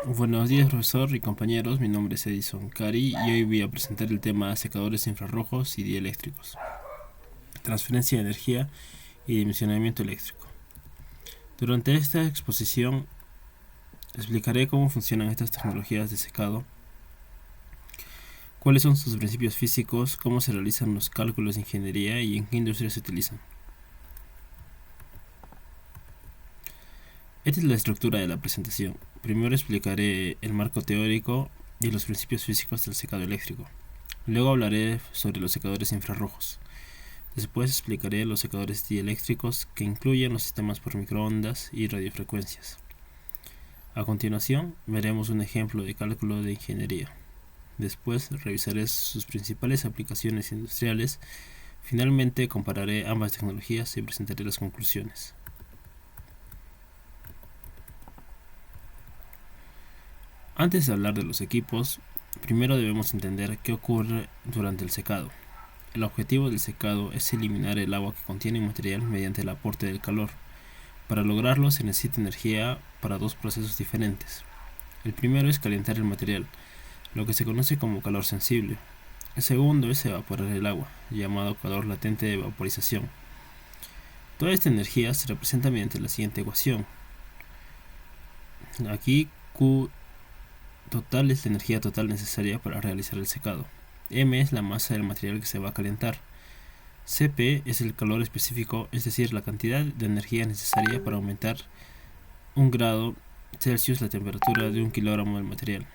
Buenos días, profesor y compañeros. Mi nombre es Edison Cari y hoy voy a presentar el tema secadores infrarrojos y dieléctricos, transferencia de energía y dimensionamiento eléctrico. Durante esta exposición explicaré cómo funcionan estas tecnologías de secado, cuáles son sus principios físicos, cómo se realizan los cálculos de ingeniería y en qué industrias se utilizan. Esta es la estructura de la presentación. Primero explicaré el marco teórico y los principios físicos del secado eléctrico. Luego hablaré sobre los secadores infrarrojos. Después explicaré los secadores dieléctricos, que incluyen los sistemas por microondas y radiofrecuencias. A continuación, veremos un ejemplo de cálculo de ingeniería. Después revisaré sus principales aplicaciones industriales. Finalmente compararé ambas tecnologías y presentaré las conclusiones. Antes de hablar de los equipos, primero debemos entender qué ocurre durante el secado. El objetivo del secado es eliminar el agua que contiene un material mediante el aporte del calor. Para lograrlo se necesita energía para dos procesos diferentes. El primero es calentar el material, lo que se conoce como calor sensible. El segundo es evaporar el agua, llamado calor latente de vaporización. Toda esta energía se representa mediante la siguiente ecuación. Aquí Q total es la energía total necesaria para realizar el secado. M es la masa del material que se va a calentar. Cp es el calor específico, es decir, la cantidad de energía necesaria para aumentar 1 grado Celsius la temperatura de 1 kilogramo del material.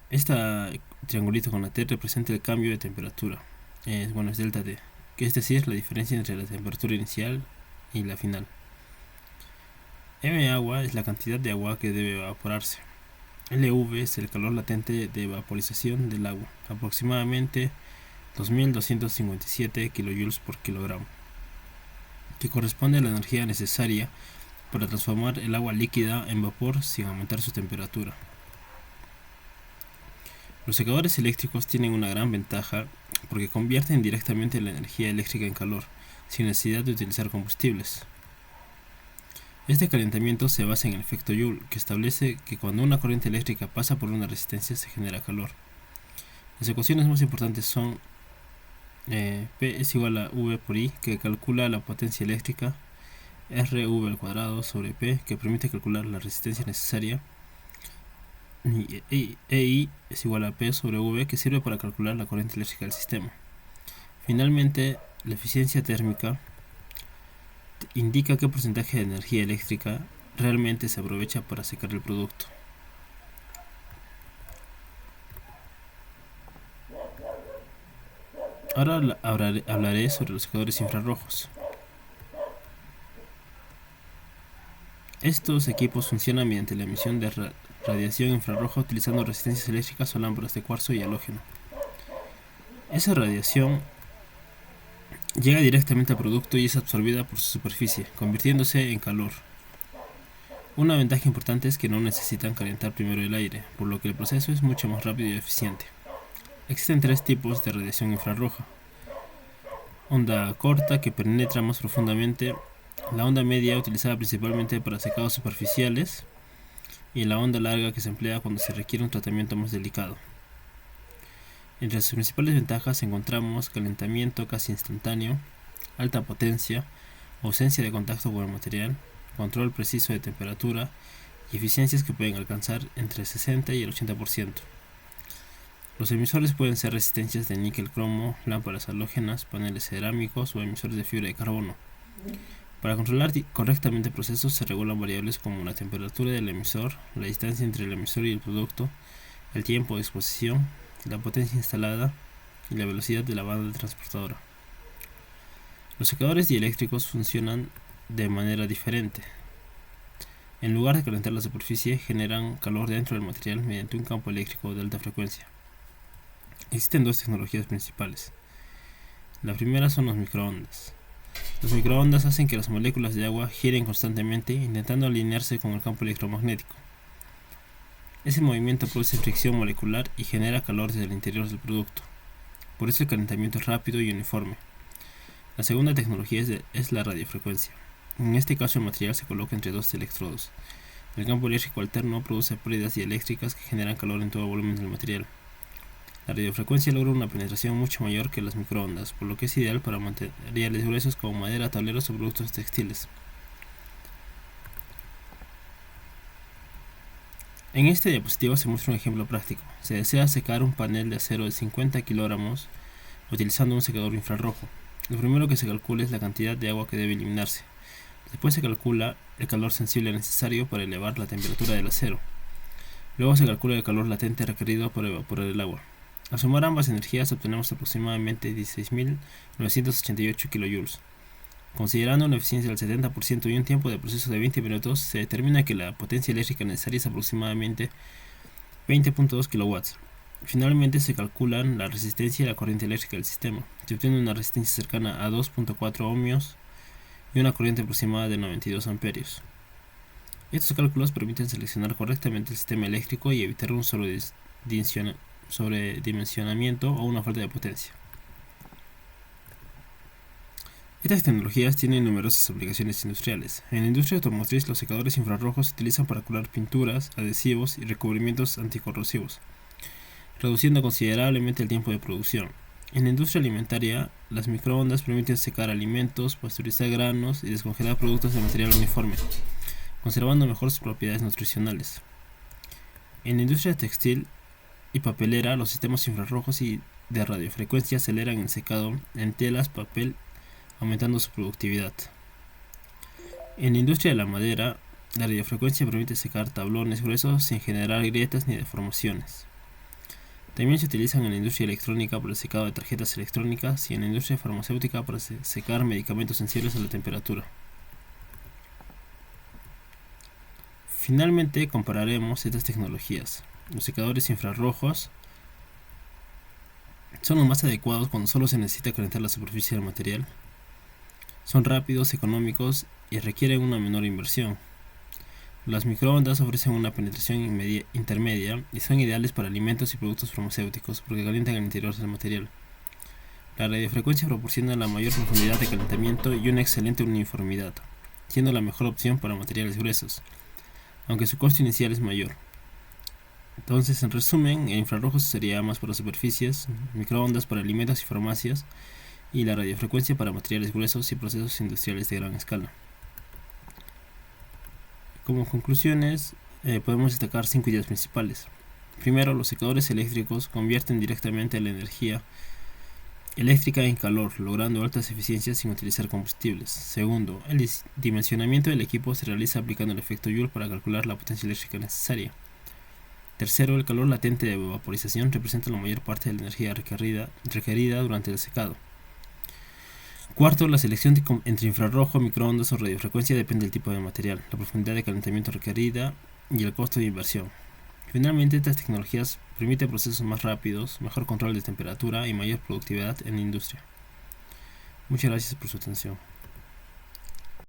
Esta triangulito con la T representa el cambio de temperatura. Es delta T, que es decir, la diferencia entre la temperatura inicial y la final. M agua es la cantidad de agua que debe evaporarse. LV es el calor latente de vaporización del agua, aproximadamente 2257 kJ por kilogramo, que corresponde a la energía necesaria para transformar el agua líquida en vapor sin aumentar su temperatura. Los secadores eléctricos tienen una gran ventaja porque convierten directamente la energía eléctrica en calor, sin necesidad de utilizar combustibles. Este calentamiento se basa en el efecto Joule, que establece que cuando una corriente eléctrica pasa por una resistencia se genera calor. Las ecuaciones más importantes son P es igual a V por I, que calcula la potencia eléctrica, RV al cuadrado sobre P, que permite calcular la resistencia necesaria, y EI es igual a P sobre V, que sirve para calcular la corriente eléctrica del sistema. Finalmente, la eficiencia térmica indica qué porcentaje de energía eléctrica realmente se aprovecha para secar el producto. Ahora hablaré sobre los secadores infrarrojos. Estos equipos funcionan mediante la emisión de radiación infrarroja utilizando resistencias eléctricas o lámparas de cuarzo y halógeno. Esa radiación llega directamente al producto y es absorbida por su superficie, convirtiéndose en calor. Una ventaja importante es que no necesitan calentar primero el aire, por lo que el proceso es mucho más rápido y eficiente. Existen tres tipos de radiación infrarroja: onda corta, que penetra más profundamente; la onda media, utilizada principalmente para secados superficiales; y la onda larga, que se emplea cuando se requiere un tratamiento más delicado. Entre sus principales ventajas encontramos calentamiento casi instantáneo, alta potencia, ausencia de contacto con el material, control preciso de temperatura y eficiencias que pueden alcanzar entre el 60 y el 80%. Los emisores pueden ser resistencias de níquel-cromo, lámparas halógenas, paneles cerámicos o emisores de fibra de carbono. Para controlar correctamente el proceso se regulan variables como la temperatura del emisor, la distancia entre el emisor y el producto, el tiempo de exposición, la potencia instalada y la velocidad de la banda transportadora. Los secadores dieléctricos funcionan de manera diferente. En lugar de calentar la superficie, generan calor dentro del material mediante un campo eléctrico de alta frecuencia. Existen dos tecnologías principales. La primera son los microondas. Los microondas hacen que las moléculas de agua giren constantemente, intentando alinearse con el campo electromagnético. Ese movimiento produce fricción molecular y genera calor desde el interior del producto. Por eso el calentamiento es rápido y uniforme. La segunda tecnología es la radiofrecuencia. En este caso el material se coloca entre dos electrodos. El campo eléctrico alterno produce pérdidas dieléctricas que generan calor en todo el volumen del material. La radiofrecuencia logra una penetración mucho mayor que las microondas, por lo que es ideal para materiales gruesos como madera, tableros o productos textiles. En esta diapositiva se muestra un ejemplo práctico. Se desea secar un panel de acero de 50 kilogramos utilizando un secador infrarrojo. Lo primero que se calcula es la cantidad de agua que debe eliminarse. Después se calcula el calor sensible necesario para elevar la temperatura del acero. Luego se calcula el calor latente requerido para evaporar el agua. Al sumar ambas energías obtenemos aproximadamente 16.988 kJ. Considerando una eficiencia del 70% y un tiempo de proceso de 20 minutos, se determina que la potencia eléctrica necesaria es aproximadamente 20.2 kW. Finalmente se calculan la resistencia y la corriente eléctrica del sistema. Se obtiene una resistencia cercana a 2.4 ohmios y una corriente aproximada de 92 amperios. Estos cálculos permiten seleccionar correctamente el sistema eléctrico y evitar un sobredimensionamiento o una falta de potencia. Estas tecnologías tienen numerosas aplicaciones industriales. En la industria automotriz, los secadores infrarrojos se utilizan para curar pinturas, adhesivos y recubrimientos anticorrosivos, reduciendo considerablemente el tiempo de producción. En la industria alimentaria, las microondas permiten secar alimentos, pasteurizar granos y descongelar productos de material uniforme, conservando mejor sus propiedades nutricionales. En la industria textil y papelera, los sistemas infrarrojos y de radiofrecuencia aceleran el secado en telas, papel, aumentando su productividad. En la industria de la madera, la radiofrecuencia permite secar tablones gruesos sin generar grietas ni deformaciones. También se utilizan en la industria electrónica para el secado de tarjetas electrónicas y en la industria farmacéutica para secar medicamentos sensibles a la temperatura. Finalmente compararemos estas tecnologías. Los secadores infrarrojos son los más adecuados cuando solo se necesita calentar la superficie del material. Son rápidos, económicos y requieren una menor inversión. Las microondas ofrecen una penetración intermedia y son ideales para alimentos y productos farmacéuticos porque calientan el interior del material. La radiofrecuencia proporciona la mayor profundidad de calentamiento y una excelente uniformidad, siendo la mejor opción para materiales gruesos, aunque su costo inicial es mayor. Entonces, en resumen, el infrarrojo sería más para superficies, microondas para alimentos y farmacias, y la radiofrecuencia para materiales gruesos y procesos industriales de gran escala. Como conclusiones, podemos destacar 5 ideas principales. Primero, los secadores eléctricos convierten directamente la energía eléctrica en calor, logrando altas eficiencias sin utilizar combustibles. Segundo, el dimensionamiento del equipo se realiza aplicando el efecto Joule para calcular la potencia eléctrica necesaria. Tercero, el calor latente de vaporización representa la mayor parte de la energía requerida durante el secado. Cuarto, la selección entre infrarrojo, microondas o radiofrecuencia depende del tipo de material, la profundidad de calentamiento requerida y el costo de inversión. Finalmente, estas tecnologías permiten procesos más rápidos, mejor control de temperatura y mayor productividad en la industria. Muchas gracias por su atención.